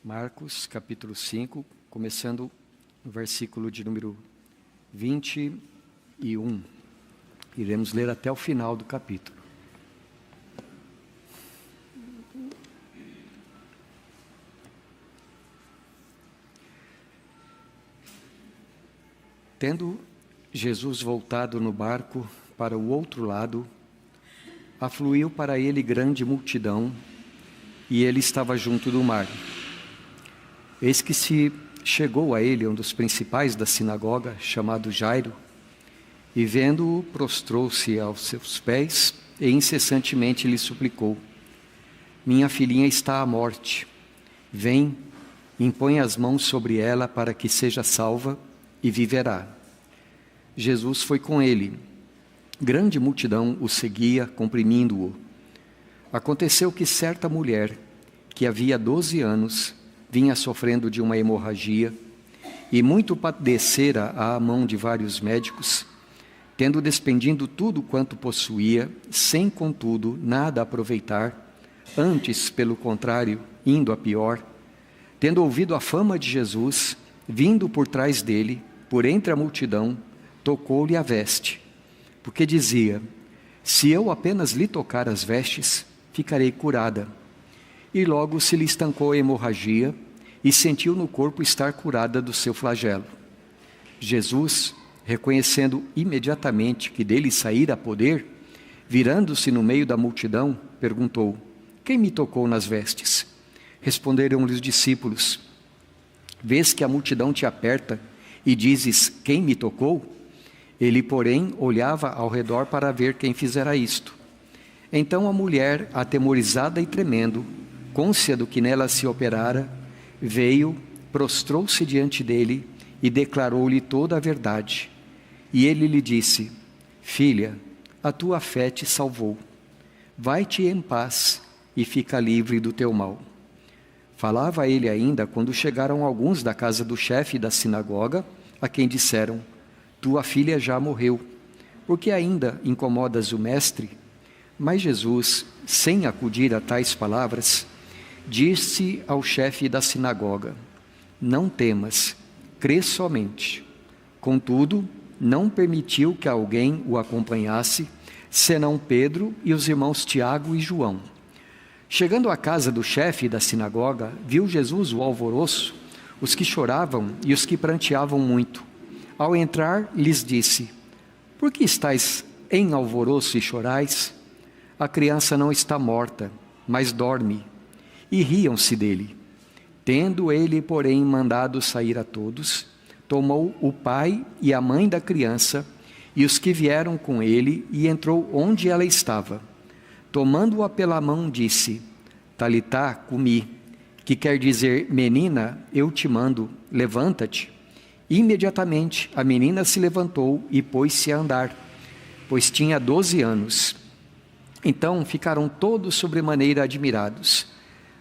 Marcos, capítulo 5, começando no versículo de número 21. Iremos ler até o final do capítulo. Tendo Jesus voltado no barco para o outro lado, afluiu para ele grande multidão, e ele estava junto do mar. Eis que se chegou a ele um dos principais da sinagoga, chamado Jairo, e vendo-o, prostrou-se aos seus pés e incessantemente lhe suplicou: minha filhinha está à morte. Vem, impõe as mãos sobre ela para que seja salva e viverá. Jesus foi com ele. Grande multidão o seguia, comprimindo-o. Aconteceu que certa mulher, que havia 12 anos, vinha sofrendo de uma hemorragia, e muito padecera à mão de vários médicos, tendo despendido tudo quanto possuía, sem contudo nada aproveitar, antes, pelo contrário, indo a pior. Tendo ouvido a fama de Jesus, vindo por trás dele, por entre a multidão, tocou-lhe a veste, porque dizia: se eu apenas lhe tocar as vestes, ficarei curada. E logo se lhe estancou a hemorragia, e sentiu no corpo estar curada do seu flagelo. Jesus, reconhecendo imediatamente que dele saíra poder, virando-se no meio da multidão, perguntou: quem me tocou nas vestes? Responderam-lhe os discípulos: vês que a multidão te aperta, e dizes: quem me tocou? Ele, porém, olhava ao redor para ver quem fizera isto. Então a mulher, atemorizada e tremendo, cônscia do que nela se operara, veio, prostrou-se diante dele e declarou-lhe toda a verdade. E ele lhe disse: filha, a tua fé te salvou. Vai-te em paz e fica livre do teu mal. Falava ele ainda quando chegaram alguns da casa do chefe da sinagoga, a quem disseram: tua filha já morreu, por que ainda incomodas o mestre? Mas Jesus, sem acudir a tais palavras, disse ao chefe da sinagoga: não temas, crê somente. Contudo, não permitiu que alguém o acompanhasse, senão Pedro e os irmãos Tiago e João. Chegando à casa do chefe da sinagoga, viu Jesus o alvoroço, os que choravam e os que pranteavam muito. Ao entrar, lhes disse: por que estáis em alvoroço e chorais? A criança não está morta, mas dorme. E riam-se dele. Tendo ele, porém, mandado sair a todos, tomou o pai e a mãe da criança e os que vieram com ele, e entrou onde ela estava. Tomando-a pela mão, disse: Talitá cumi, que quer dizer: menina, eu te mando, levanta-te. Imediatamente a menina se levantou e pôs-se a andar, pois tinha 12 anos. Então ficaram todos sobremaneira admirados.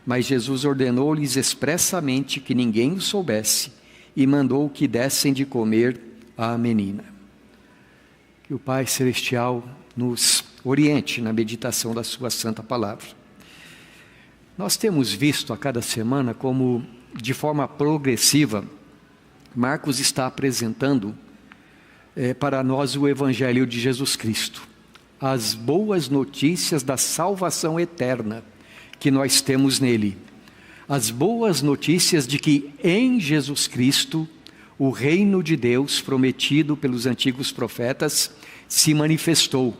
Mas Jesus ordenou-lhes expressamente que ninguém o soubesse, e mandou que dessem de comer à menina. Que o Pai Celestial nos oriente na meditação da sua santa palavra. Nós temos visto a cada semana como, de forma progressiva, Marcos está apresentando para nós o Evangelho de Jesus Cristo, as boas notícias da salvação eterna que nós temos nele, as boas notícias de que em Jesus Cristo o reino de Deus prometido pelos antigos profetas se manifestou,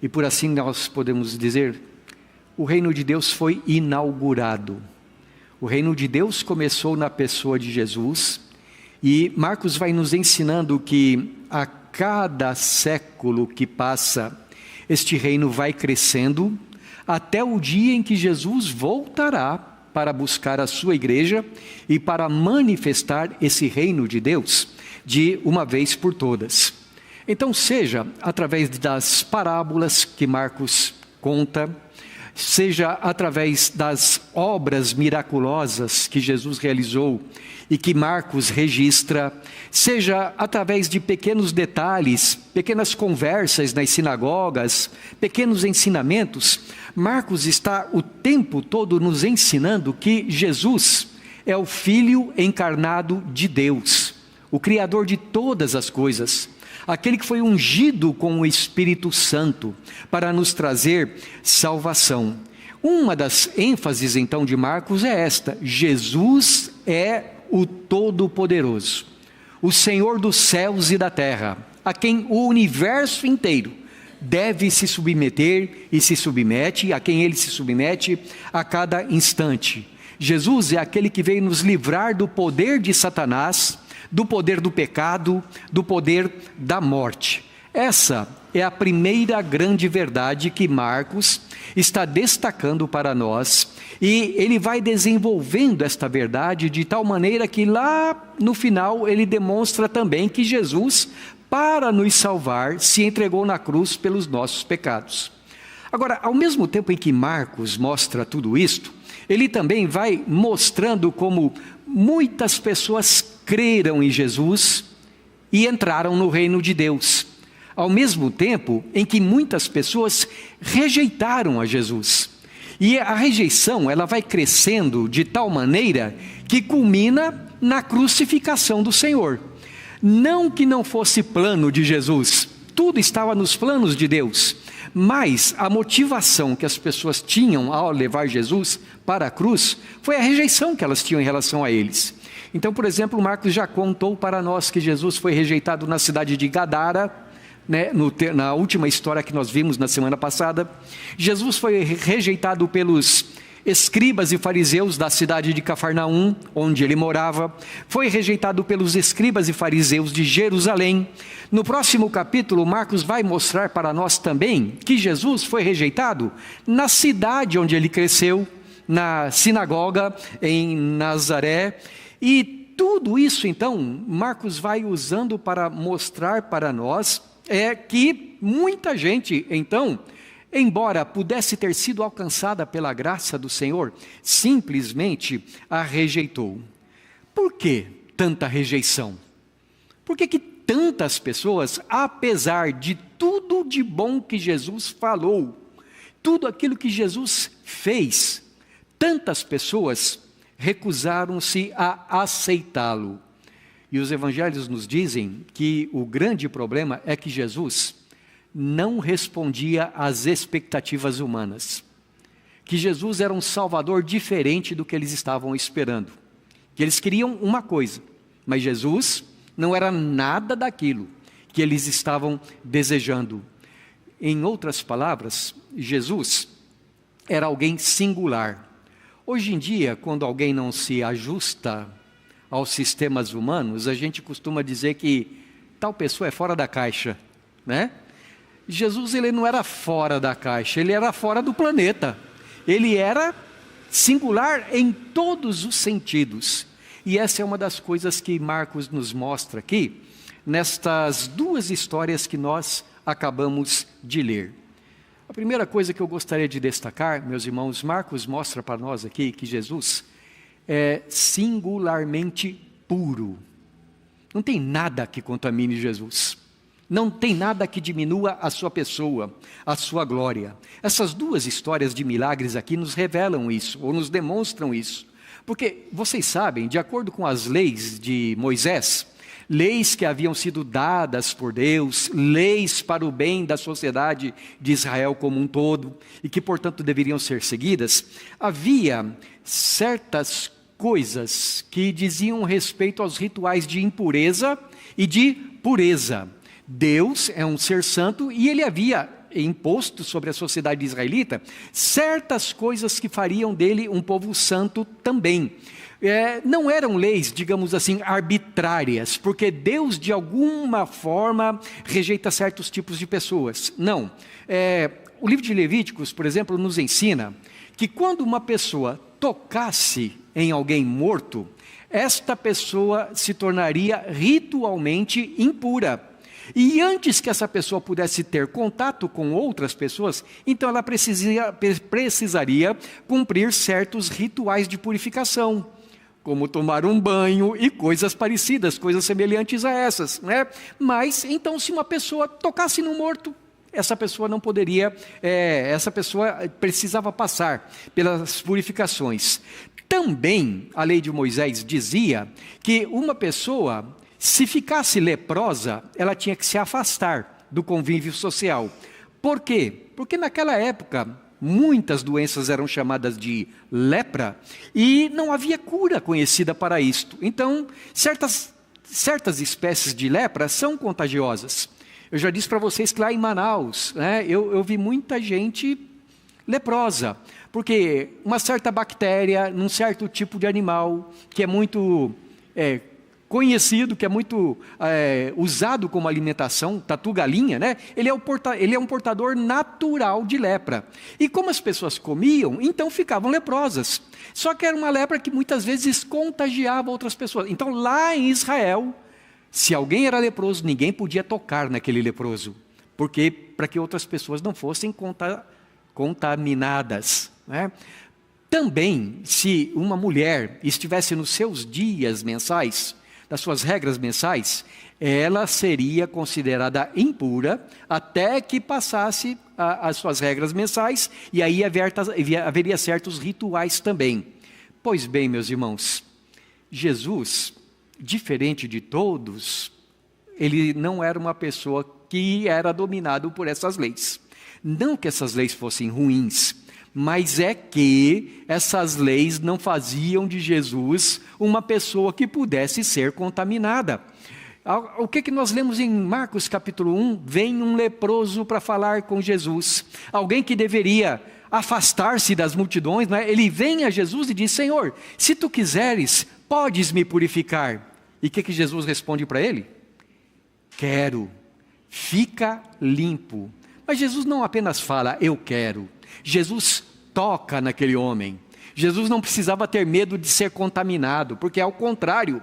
e por assim nós podemos dizer, o reino de Deus foi inaugurado. O reino de Deus começou na pessoa de Jesus. E Marcos vai nos ensinando que a cada século que passa, este reino vai crescendo, até o dia em que Jesus voltará para buscar a sua igreja e para manifestar esse reino de Deus de uma vez por todas. Então, seja através das parábolas que Marcos conta, seja através das obras miraculosas que Jesus realizou e que Marcos registra, seja através de pequenos detalhes, pequenas conversas nas sinagogas, pequenos ensinamentos, Marcos está o tempo todo nos ensinando que Jesus é o Filho encarnado de Deus, o Criador de todas as coisas, aquele que foi ungido com o Espírito Santo para nos trazer salvação. Uma das ênfases então de Marcos é esta: Jesus é o Todo-Poderoso, o Senhor dos céus e da terra, a quem o universo inteiro deve se submeter e se submete, a quem ele se submete a cada instante. Jesus é aquele que veio nos livrar do poder de Satanás, do poder do pecado, do poder da morte. Essa é a primeira grande verdade que Marcos está destacando para nós, e ele vai desenvolvendo esta verdade de tal maneira que lá no final ele demonstra também que Jesus, para nos salvar, se entregou na cruz pelos nossos pecados. Agora, ao mesmo tempo em que Marcos mostra tudo isto, ele também vai mostrando como muitas pessoas creram em Jesus e entraram no reino de Deus, ao mesmo tempo em que muitas pessoas rejeitaram a Jesus. E a rejeição, ela vai crescendo de tal maneira que culmina na crucificação do Senhor. Não que não fosse plano de Jesus, tudo estava nos planos de Deus, mas a motivação que as pessoas tinham ao levar Jesus para a cruz foi a rejeição que elas tinham em relação a eles. Então, por exemplo, Marcos já contou para nós que Jesus foi rejeitado na cidade de Gadara, na última história que nós vimos na semana passada. Jesus foi rejeitado pelos escribas e fariseus da cidade de Cafarnaum, onde ele morava. Foi rejeitado pelos escribas e fariseus de Jerusalém. No próximo capítulo, Marcos vai mostrar para nós também que Jesus foi rejeitado na cidade onde ele cresceu, na sinagoga em Nazaré. E tudo isso, então, Marcos vai usando para mostrar para nós que muita gente, então, embora pudesse ter sido alcançada pela graça do Senhor, simplesmente a rejeitou. Por que tanta rejeição? Por que tantas pessoas, apesar de tudo de bom que Jesus falou, tudo aquilo que Jesus fez, tantas pessoas recusaram-se a aceitá-lo? E os evangelhos nos dizem que o grande problema é que Jesus não respondia às expectativas humanas, que Jesus era um salvador diferente do que eles estavam esperando, que eles queriam uma coisa, mas Jesus não era nada daquilo que eles estavam desejando. Em outras palavras, Jesus era alguém singular. Hoje em dia, quando alguém não se ajusta aos sistemas humanos, a gente costuma dizer que tal pessoa é fora da caixa, né? Jesus, ele não era fora da caixa, ele era fora do planeta. Ele era singular em todos os sentidos. E essa é uma das coisas que Marcos nos mostra aqui, nestas duas histórias que nós acabamos de ler. A primeira coisa que eu gostaria de destacar, meus irmãos, Marcos mostra para nós aqui que Jesus é singularmente puro. Não tem nada que contamine Jesus. Não tem nada que diminua a sua pessoa, a sua glória. Essas duas histórias de milagres aqui nos revelam isso, ou nos demonstram isso. Porque, vocês sabem, de acordo com as leis de Moisés, leis que haviam sido dadas por Deus, leis para o bem da sociedade de Israel como um todo, e que, portanto, deveriam ser seguidas, havia certas coisas que diziam respeito aos rituais de impureza e de pureza. Deus é um ser santo e ele havia imposto sobre a sociedade israelita certas coisas que fariam dele um povo santo também. Não eram leis, digamos assim, arbitrárias, porque Deus de alguma forma rejeita certos tipos de pessoas. Não. O livro de Levíticos, por exemplo, nos ensina que quando uma pessoa tocasse em alguém morto, esta pessoa se tornaria ritualmente impura. E antes que essa pessoa pudesse ter contato com outras pessoas, então ela precisaria cumprir certos rituais de purificação, como tomar um banho e coisas parecidas, coisas semelhantes a essas, né? Mas, então, se uma pessoa tocasse no morto, essa pessoa não poderia, essa pessoa precisava passar pelas purificações. Também a lei de Moisés dizia que uma pessoa, se ficasse leprosa, ela tinha que se afastar do convívio social. Por quê? Porque naquela época, muitas doenças eram chamadas de lepra e não havia cura conhecida para isto. Então, certas espécies de lepra são contagiosas. Eu já disse para vocês que lá em Manaus, eu vi muita gente leprosa, porque uma certa bactéria, num certo tipo de animal, que é muito conhecido, que é muito usado como alimentação, tatu-galinha, ele é um portador natural de lepra. E como as pessoas comiam, então ficavam leprosas. Só que era uma lepra que muitas vezes contagiava outras pessoas. Então lá em Israel, se alguém era leproso, ninguém podia tocar naquele leproso, porque para que outras pessoas não fossem contaminadas. Também, se uma mulher estivesse nos seus dias mensais, das suas regras mensais, ela seria considerada impura até que passasse as suas regras mensais, e aí haveria certos rituais também. Pois bem, meus irmãos, Jesus, diferente de todos, ele não era uma pessoa que era dominado por essas leis. Não que essas leis fossem ruins, mas é que essas leis não faziam de Jesus uma pessoa que pudesse ser contaminada. O que nós lemos em Marcos capítulo 1? Vem um leproso para falar com Jesus. Alguém que deveria afastar-se das multidões, ele vem a Jesus e diz: Senhor, se tu quiseres, podes me purificar. E o que Jesus responde para ele? Quero, fica limpo. Mas Jesus não apenas fala, eu quero. Jesus toca naquele homem. Jesus não precisava ter medo de ser contaminado, porque ao contrário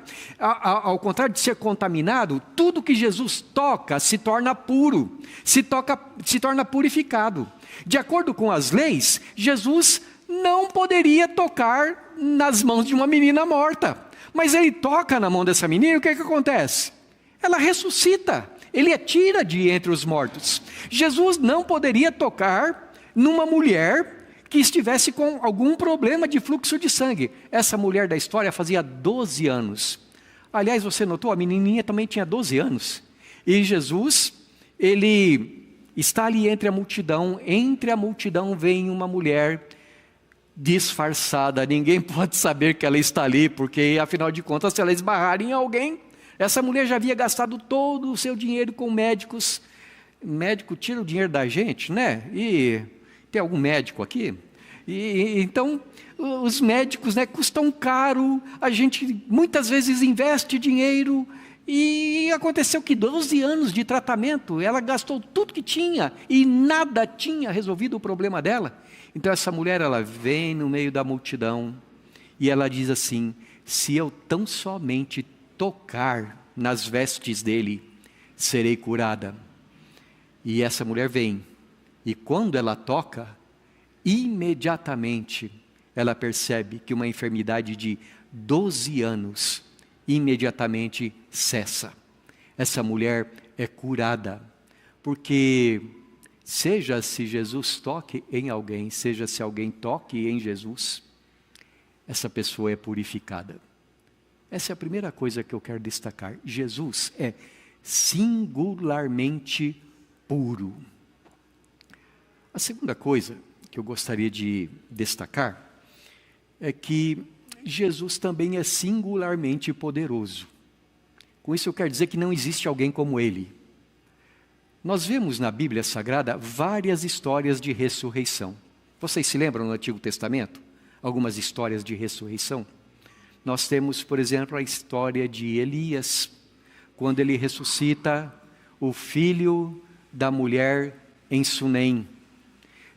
de ser contaminado, tudo que Jesus toca se torna puro, se torna purificado. De acordo com as leis, Jesus não poderia tocar nas mãos de uma menina morta. Mas ele toca na mão dessa menina e o que acontece? Ela ressuscita, ele a tira de entre os mortos. Jesus não poderia tocar numa mulher que estivesse com algum problema de fluxo de sangue. Essa mulher da história fazia 12 anos. Aliás, você notou, a menininha também tinha 12 anos. E Jesus, ele está ali entre a multidão vem uma mulher disfarçada, ninguém pode saber que ela está ali, porque afinal de contas, se ela esbarrar em alguém, essa mulher já havia gastado todo o seu dinheiro com médicos. Médico tira o dinheiro da gente, E tem algum médico aqui? Então, os médicos custam caro, a gente muitas vezes investe dinheiro, e aconteceu que 12 anos de tratamento, ela gastou tudo que tinha, e nada tinha resolvido o problema dela. Então essa mulher, ela vem no meio da multidão, e ela diz assim: se eu tão somente tocar nas vestes dele, serei curada. E essa mulher vem, e quando ela toca, imediatamente ela percebe que uma enfermidade de 12 anos imediatamente cessa. Essa mulher é curada, porque seja se Jesus toque em alguém, seja se alguém toque em Jesus, essa pessoa é purificada. Essa é a primeira coisa que eu quero destacar. Jesus é singularmente puro. A segunda coisa que eu gostaria de destacar é que Jesus também é singularmente poderoso. Com isso eu quero dizer que não existe alguém como ele. Nós vemos na Bíblia Sagrada várias histórias de ressurreição. Vocês se lembram no Antigo Testamento? Algumas histórias de ressurreição. Nós temos, por exemplo, a história de Elias, quando ele ressuscita o filho da mulher em Sunem.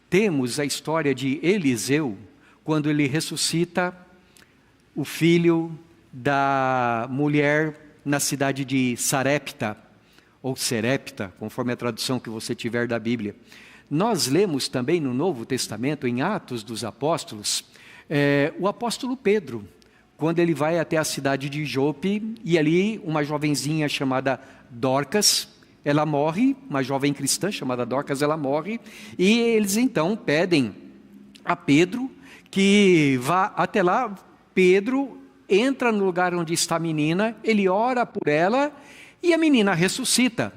Temos a história de Eliseu, quando ele ressuscita o filho da mulher na cidade de Sarepta, ou Serepta, conforme a tradução que você tiver da Bíblia. Nós lemos também no Novo Testamento, em Atos dos Apóstolos, o apóstolo Pedro, quando ele vai até a cidade de Jope, e ali uma jovenzinha chamada Dorcas, ela morre, uma jovem cristã chamada Dorcas, ela morre, e eles então pedem a Pedro que vá até lá Pedro entra no lugar onde está a menina, ele ora por ela e a menina ressuscita.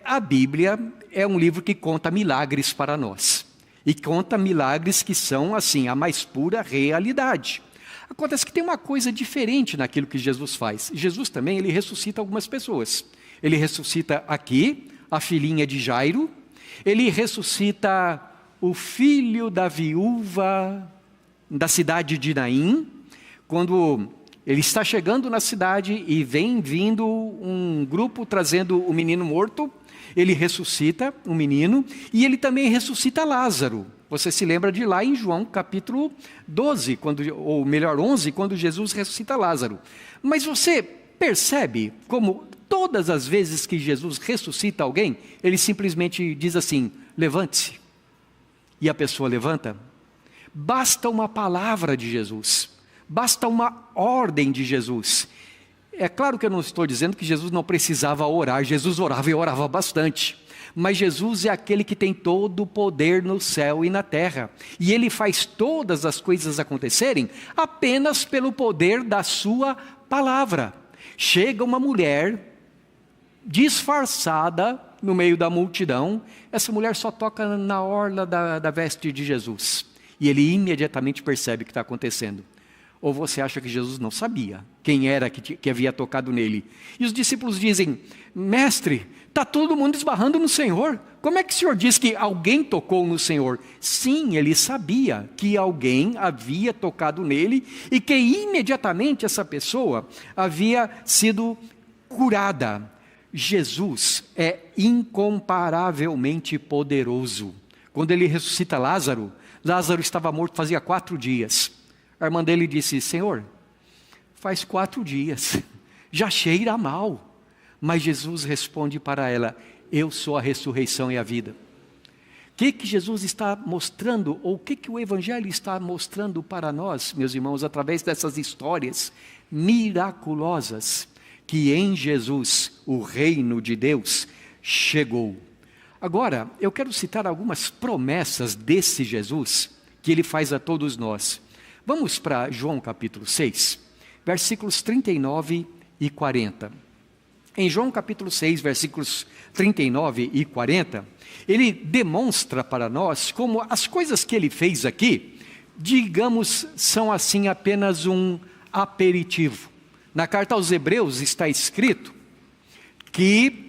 A Bíblia é um livro que conta milagres para nós. E conta milagres que são, assim, a mais pura realidade. Acontece que tem uma coisa diferente naquilo que Jesus faz. Jesus também, ele ressuscita algumas pessoas. Ele ressuscita aqui a filhinha de Jairo. Ele ressuscita o filho da viúva da cidade de Naim. Quando ele está chegando na cidade e vem vindo um grupo trazendo o menino morto, ele ressuscita o menino e ele também ressuscita Lázaro. Você se lembra de lá em João capítulo 12, ou melhor 11, quando Jesus ressuscita Lázaro. Mas você percebe como todas as vezes que Jesus ressuscita alguém, ele simplesmente diz assim, levante-se. E a pessoa levanta. Basta uma palavra de Jesus. Basta uma ordem de Jesus. É claro que eu não estou dizendo que Jesus não precisava orar. Jesus orava e orava bastante. Mas Jesus é aquele que tem todo o poder no céu e na terra. E Ele faz todas as coisas acontecerem apenas pelo poder da sua palavra. Chega uma mulher disfarçada no meio da multidão. Essa mulher só toca na orla da veste de Jesus. E ele imediatamente percebe o que está acontecendo. Ou você acha que Jesus não sabia quem era que havia tocado nele? E os discípulos dizem, mestre, está todo mundo esbarrando no Senhor. Como é que o Senhor diz que alguém tocou no Senhor? Sim, ele sabia que alguém havia tocado nele e que imediatamente essa pessoa havia sido curada. Jesus é incomparavelmente poderoso. Quando ele ressuscita Lázaro, Lázaro estava morto fazia 4 dias. A irmã dele disse, Senhor, faz 4 dias, já cheira mal. Mas Jesus responde para ela, eu sou a ressurreição e a vida. O que Jesus está mostrando, ou o que o Evangelho está mostrando para nós, meus irmãos, através dessas histórias miraculosas, que em Jesus o reino de Deus chegou. Agora, eu quero citar algumas promessas desse Jesus, que ele faz a todos nós. Vamos para João capítulo 6, versículos 39 e 40. Em João capítulo 6, versículos 39 e 40, ele demonstra para nós como as coisas que ele fez aqui, digamos, são assim apenas um aperitivo. Na carta aos Hebreus está escrito que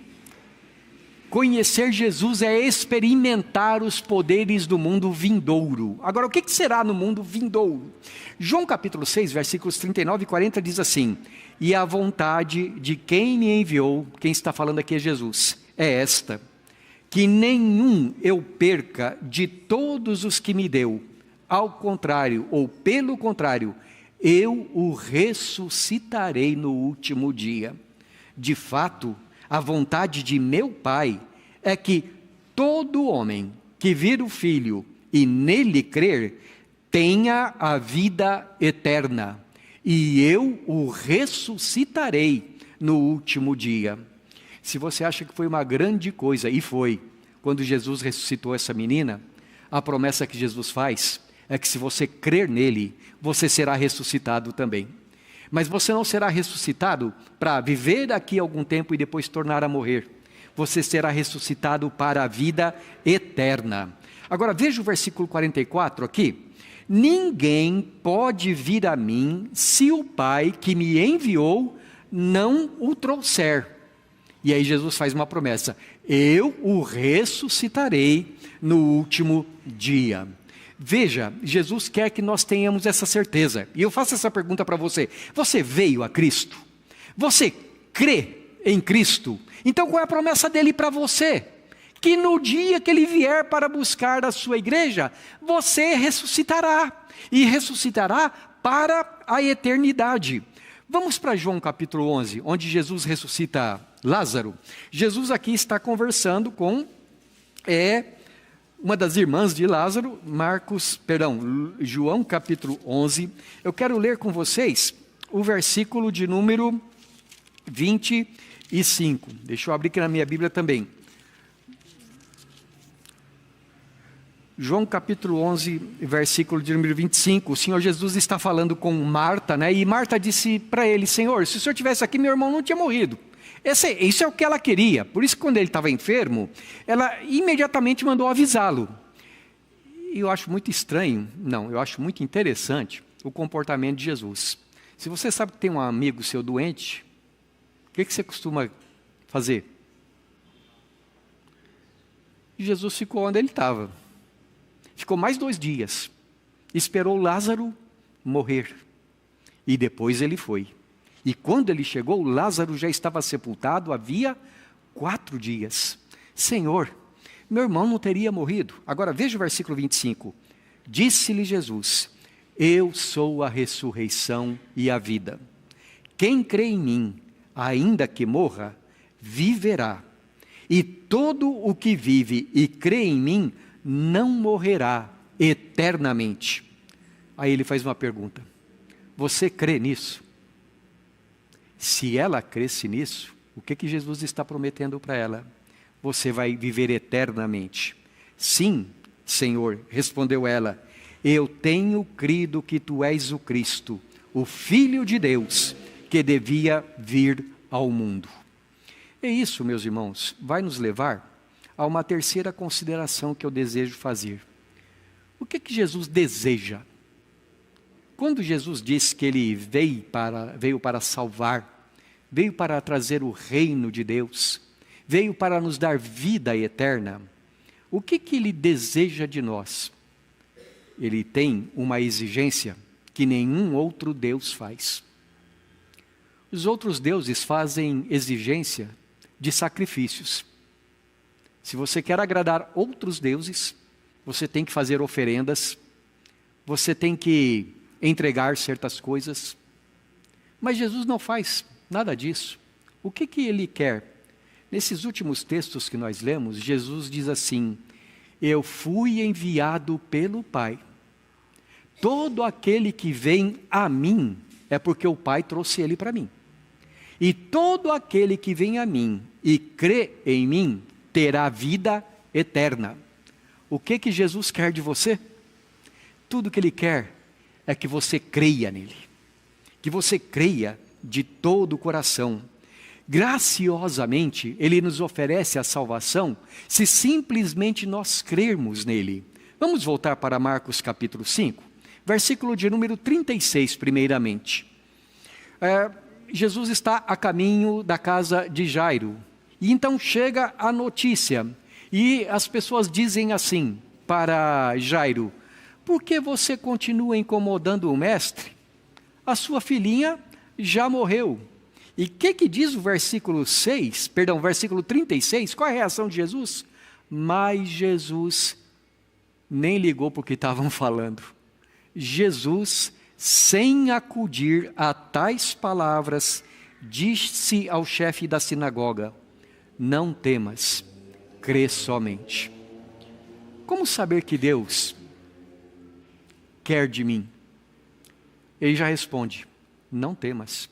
conhecer Jesus é experimentar os poderes do mundo vindouro. Agora, o que será no mundo vindouro? João capítulo 6, versículos 39 e 40 diz assim, e a vontade de quem me enviou, quem está falando aqui é Jesus, é esta, que nenhum eu perca de todos os que me deu, ao contrário, ou pelo contrário, eu o ressuscitarei no último dia. De fato, a vontade de meu Pai é que todo homem que vir o Filho e nele crer, tenha a vida eterna, e eu o ressuscitarei no último dia. Se você acha que foi uma grande coisa, e foi, quando Jesus ressuscitou essa menina, a promessa que Jesus faz é que se você crer nele, você será ressuscitado também. Mas você não será ressuscitado para viver daqui algum tempo e depois tornar a morrer. Você será ressuscitado para a vida eterna. Agora veja o versículo 44 aqui. Ninguém pode vir a mim se o Pai que me enviou não o trouxer. E aí Jesus faz uma promessa. Eu o ressuscitarei no último dia. Veja, Jesus quer que nós tenhamos essa certeza. E eu faço essa pergunta para você. Você veio a Cristo? Você crê em Cristo? Então qual é a promessa dele para você? Que no dia que ele vier para buscar a sua igreja, você ressuscitará. E ressuscitará para a eternidade. Vamos para João capítulo 11, onde Jesus ressuscita Lázaro. Jesus aqui está conversando com uma das irmãs de Lázaro, João capítulo 11. Eu quero ler com vocês o versículo de número 25. Deixa eu abrir aqui na minha Bíblia também. João capítulo 11, versículo de número 25, o Senhor Jesus está falando com Marta, né? E Marta disse para ele: Senhor, se o Senhor estivesse aqui, meu irmão não tinha morrido. Isso é o que ela queria. Por isso que quando ele estava enfermo, ela imediatamente mandou avisá-lo. E eu acho muito estranho, não, eu acho muito interessante o comportamento de Jesus. Se você sabe que tem um amigo seu doente, o que você costuma fazer? Jesus ficou onde ele estava. Ficou mais 2 dias. Esperou Lázaro morrer. E depois ele foi. E quando ele chegou, Lázaro já estava sepultado havia 4 dias. Senhor, meu irmão não teria morrido. Agora veja o versículo 25. Disse-lhe Jesus: eu sou a ressurreição e a vida. Quem crê em mim, ainda que morra, viverá. E todo o que vive e crê em mim, não morrerá eternamente. Aí ele faz uma pergunta: você crê nisso? Se ela cresce nisso, o que Jesus está prometendo para ela? Você vai viver eternamente. Sim, Senhor, respondeu ela, eu tenho crido que tu és o Cristo, o Filho de Deus, que devia vir ao mundo. E isso, meus irmãos, vai nos levar a uma terceira consideração que eu desejo fazer. O que Jesus deseja? Quando Jesus disse que ele veio para salvar, veio para trazer o reino de Deus, veio para nos dar vida eterna, o que ele deseja de nós? Ele tem uma exigência que nenhum outro Deus faz. Os outros deuses fazem exigência de sacrifícios. Se você quer agradar outros deuses, você tem que fazer oferendas, você tem que entregar certas coisas. Mas Jesus não faz nada disso. O que ele quer? Nesses últimos textos que nós lemos, Jesus diz assim: eu fui enviado pelo Pai. Todo aquele que vem a mim, é porque o Pai trouxe ele para mim. E todo aquele que vem a mim e crê em mim, terá vida eterna. O que Jesus quer de você? Tudo que Ele quer é que você creia nele. Que você creia de todo o coração. Graciosamente, Ele nos oferece a salvação se simplesmente nós crermos nele. Vamos voltar para Marcos capítulo 5, versículo de número 36, primeiramente. Jesus está a caminho da casa de Jairo. E então chega a notícia. E as pessoas dizem assim para Jairo: por que você continua incomodando o mestre? A sua filhinha já morreu. E o que diz o versículo 36? Qual é a reação de Jesus? Mas Jesus nem ligou para o que estavam falando. Jesus, sem acudir a tais palavras, disse ao chefe da sinagoga: não temas, crê somente. Como saber que Deus quer de mim? Ele já responde: não temas,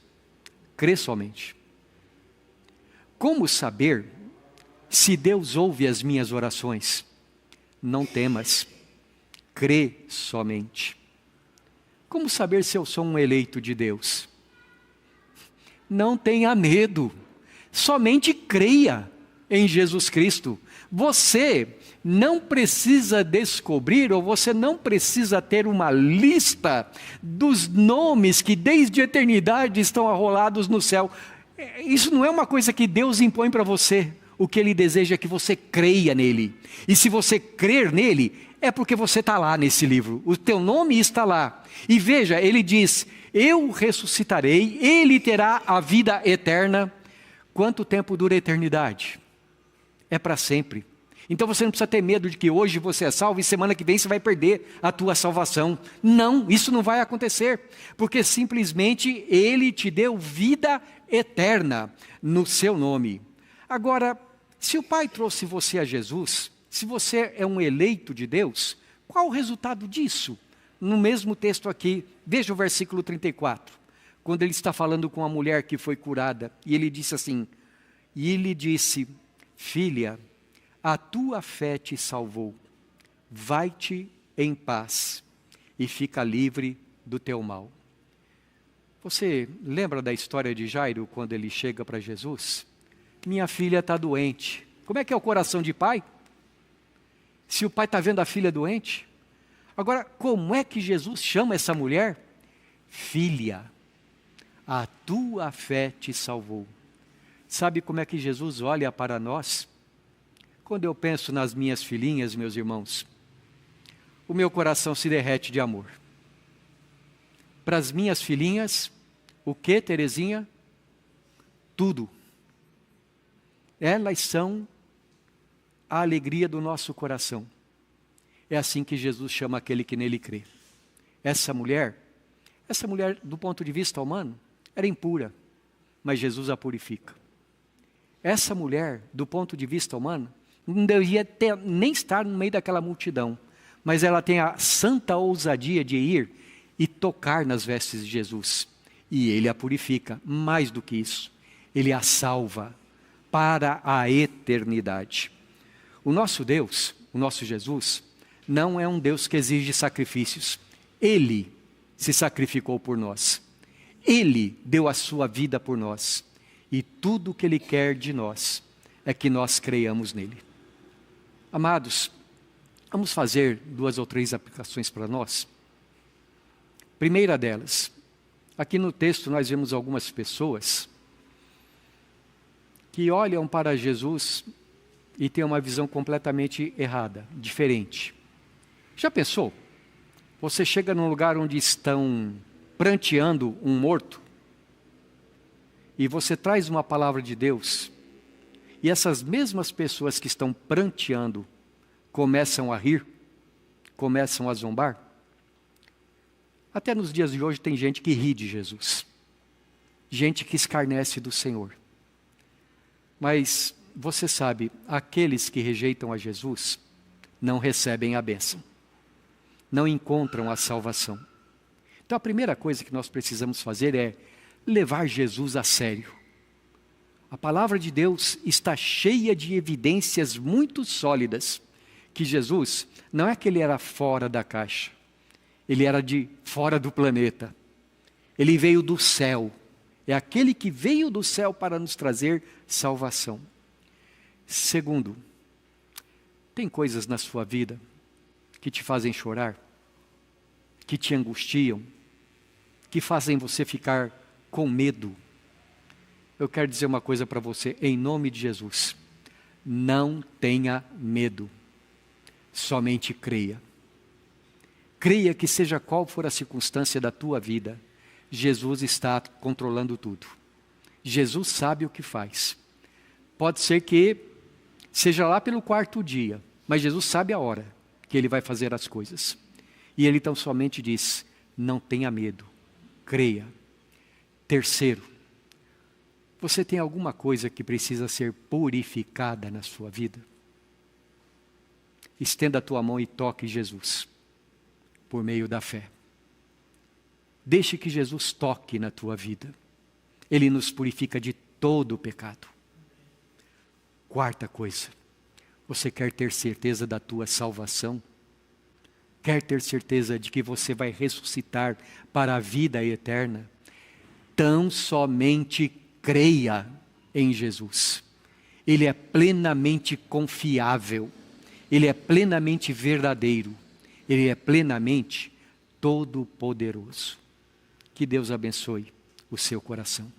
crê somente. Como saber se Deus ouve as minhas orações? Não temas, crê somente. Como saber se eu sou um eleito de Deus? Não tenha medo, somente creia em Jesus Cristo. Você não precisa descobrir, ou você não precisa ter uma lista dos nomes que desde a eternidade estão arrolados no céu. Isso não é uma coisa que Deus impõe para você. O que Ele deseja é que você creia nele. E se você crer nele, é porque você está lá nesse livro. O teu nome está lá. E veja, Ele diz: eu ressuscitarei, Ele terá a vida eterna. Quanto tempo dura a eternidade? É para sempre. Então você não precisa ter medo de que hoje você é salvo e semana que vem você vai perder a tua salvação. Não, isso não vai acontecer. Porque simplesmente Ele te deu vida eterna no seu nome. Agora, se o Pai trouxe você a Jesus, se você é um eleito de Deus, qual o resultado disso? No mesmo texto aqui, veja o versículo 34. Quando Ele está falando com a mulher que foi curada. E Ele disse assim: e Ele disse: filha, a tua fé te salvou. vai-te em paz e fica livre do teu mal. Você lembra da história de Jairo, quando ele chega para Jesus? Minha filha está doente. Como é que é o coração de pai? Se o pai está vendo a filha doente? Agora, como é que Jesus chama essa mulher? Filha, a tua fé te salvou. Sabe como é que Jesus olha para nós? Quando eu penso nas minhas filhinhas, meus irmãos, o meu coração se derrete de amor. Para as minhas filhinhas, o que, Terezinha? Tudo. Elas são a alegria do nosso coração. É assim que Jesus chama aquele que nele crê. Essa mulher, do ponto de vista humano, era impura, mas Jesus a purifica. Essa mulher, do ponto de vista humano, não devia nem estar no meio daquela multidão, mas ela tem a santa ousadia de ir e tocar nas vestes de Jesus. E ele a purifica, mais do que isso, ele a salva para a eternidade. O nosso Deus, o nosso Jesus, não é um Deus que exige sacrifícios. Ele se sacrificou por nós. Ele deu a sua vida por nós. E tudo o que Ele quer de nós é que nós creiamos nele. Amados, vamos fazer 2 ou 3 aplicações para nós. Primeira delas, aqui no texto nós vemos algumas pessoas que olham para Jesus e têm uma visão completamente errada, diferente. Já pensou? Você chega num lugar onde estão pranteando um morto e você traz uma palavra de Deus e essas mesmas pessoas que estão pranteando começam a rir, começam a zombar. Até nos dias de hoje tem gente que ri de Jesus, gente que escarnece do Senhor. Mas você sabe, aqueles que rejeitam a Jesus não recebem a bênção, não encontram a salvação. Então a primeira coisa que nós precisamos fazer é levar Jesus a sério. A palavra de Deus está cheia de evidências muito sólidas que Jesus, não é que ele era fora da caixa, ele era de fora do planeta. Ele veio do céu. É aquele que veio do céu para nos trazer salvação. Segundo, tem coisas na sua vida que te fazem chorar, que te angustiam, que fazem você ficar com medo. Eu quero dizer uma coisa para você, em nome de Jesus. Não tenha medo, somente creia. Creia que seja qual for a circunstância da tua vida, Jesus está controlando tudo. Jesus sabe o que faz. Pode ser que seja lá pelo 4º dia, mas Jesus sabe a hora que Ele vai fazer as coisas. E Ele então somente diz, não tenha medo, creia. Terceiro, você tem alguma coisa que precisa ser purificada na sua vida? Estenda a tua mão e toque Jesus, por meio da fé. Deixe que Jesus toque na tua vida. Ele nos purifica de todo o pecado. Quarta coisa, você quer ter certeza da tua salvação? Quer ter certeza de que você vai ressuscitar para a vida eterna? Tão somente creia em Jesus. Ele é plenamente confiável. Ele é plenamente verdadeiro. Ele é plenamente todo-poderoso. Que Deus abençoe o seu coração.